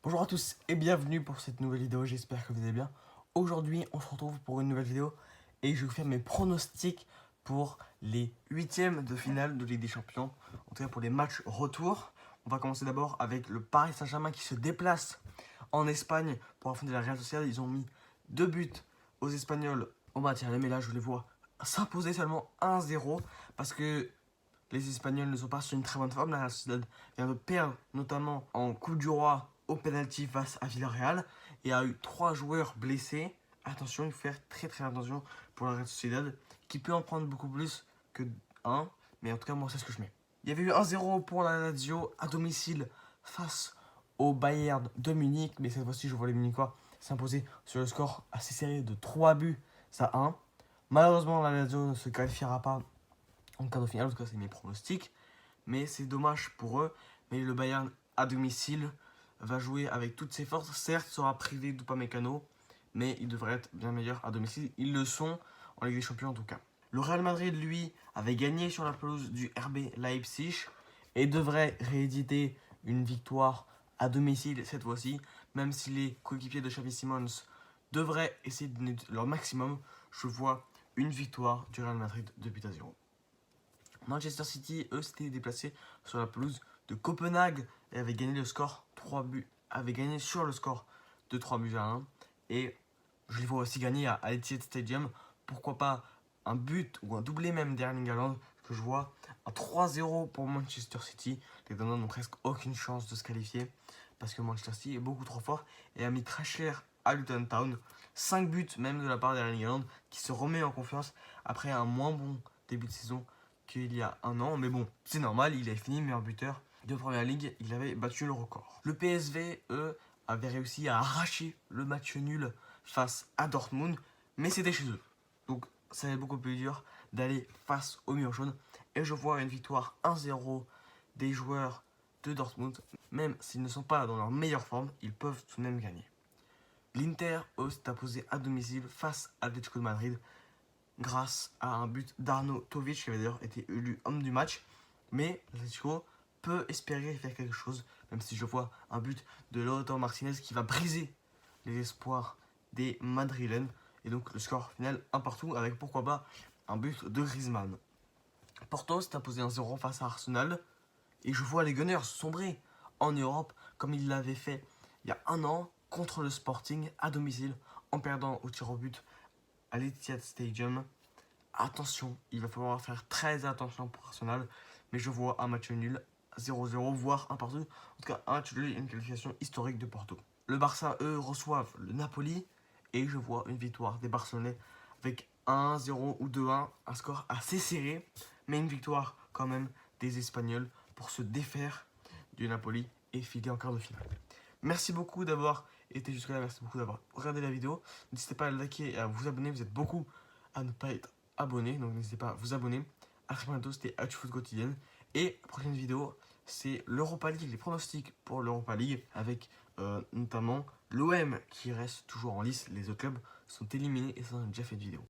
Bonjour à tous et bienvenue pour cette nouvelle vidéo, j'espère que vous allez bien. Aujourd'hui on se retrouve pour une nouvelle vidéo et je vais vous faire mes pronostics pour les huitièmes de finale de Ligue des Champions. En tout cas pour les matchs retour. On va commencer d'abord avec le Paris Saint-Germain qui se déplace en Espagne pour affronter la Real Sociedad. Ils ont mis 2 buts aux Espagnols au match aller, mais là je les vois s'imposer seulement 1-0 parce que les Espagnols ne sont pas sur une très bonne forme. La Real Sociedad vient de perdre notamment en Coupe du Roi au penalty face à Villarreal et a eu 3 joueurs blessés. Attention, il faut faire très attention pour la Real Sociedad qui peut en prendre beaucoup plus que 1, mais en tout cas moi c'est ce que je mets. Il y avait eu 1-0 pour la Lazio à domicile face au Bayern de Munich, mais cette fois-ci je vois les Munichois s'imposer sur le score assez serré de 3 buts à 1. Malheureusement la Lazio ne se qualifiera pas en quart de finale, en tout cas c'est mes pronostics, mais c'est dommage pour eux. Mais le Bayern à domicile va jouer avec toutes ses forces, certes sera privé d'Upamecano, mais il devrait être bien meilleur à domicile, ils le sont en Ligue des Champions en tout cas. Le Real Madrid lui avait gagné sur la pelouse du RB Leipzig et devrait rééditer une victoire à domicile cette fois-ci, même si les coéquipiers de Xavi Simons devraient essayer de donner leur maximum. Je vois une victoire du Real Madrid de 2-0. Manchester City, eux, s'étaient déplacés sur la pelouse de Copenhague et avaient gagné sur le score de 3-1. Et je les vois aussi gagner à Etihad Stadium. Pourquoi pas un but ou un doublé même d'Erling Haaland, que je vois un 3-0 pour Manchester City. Les Danois n'ont presque aucune chance de se qualifier parce que Manchester City est beaucoup trop fort et a mis très cher à Luton Town. 5 buts même de la part d'Erling Haaland qui se remet en confiance après un moins bon début de saison qu'il y a un an, mais bon, c'est normal, il avait fini meilleur buteur de Première Ligue, il avait battu le record. Le PSV, eux, avaient réussi à arracher le match nul face à Dortmund, mais c'était chez eux. Donc ça va être beaucoup plus dur d'aller face au mur jaune. Et je vois une victoire 1-0 des joueurs de Dortmund. Même s'ils ne sont pas dans leur meilleure forme, ils peuvent tout de même gagner. L'Inter, eux, s'est imposé à domicile face à l'Atlético de Madrid, grâce à un but d'Arnaud Tovic qui avait d'ailleurs été élu homme du match. Mais l'Atlético peut espérer faire quelque chose, même si je vois un but de Lautaro Martinez qui va briser les espoirs des Madrilènes. Et donc le score final 1-1 avec pourquoi pas un but de Griezmann. Porto s'est imposé 1-0 face à Arsenal. Et je vois les Gunners sombrer en Europe comme ils l'avaient fait il y a un an contre le Sporting à domicile en perdant au tir au but à l'Etihad Stadium. Attention, il va falloir faire très attention pour Arsenal, mais je vois un match nul, 0-0, voire 1-1. En tout cas, un match nul et une qualification historique de Porto. Le Barça, eux, reçoivent le Napoli, et je vois une victoire des Barcelonais avec 1-0 ou 2-1, un score assez serré, mais une victoire quand même des Espagnols pour se défaire du Napoli et filer en quart de finale. Merci beaucoup d'avoir été jusque là, merci beaucoup d'avoir regardé la vidéo. N'hésitez pas à liker et à vous abonner, vous êtes beaucoup à ne pas être abonné, donc n'hésitez pas à vous abonner. A très bientôt, c'était Foot quotidienne. Et la prochaine vidéo, c'est l'Europa League, les pronostics pour l'Europa League, avec notamment l'OM qui reste toujours en lice. Les autres clubs sont éliminés et ça on a déjà fait une vidéo.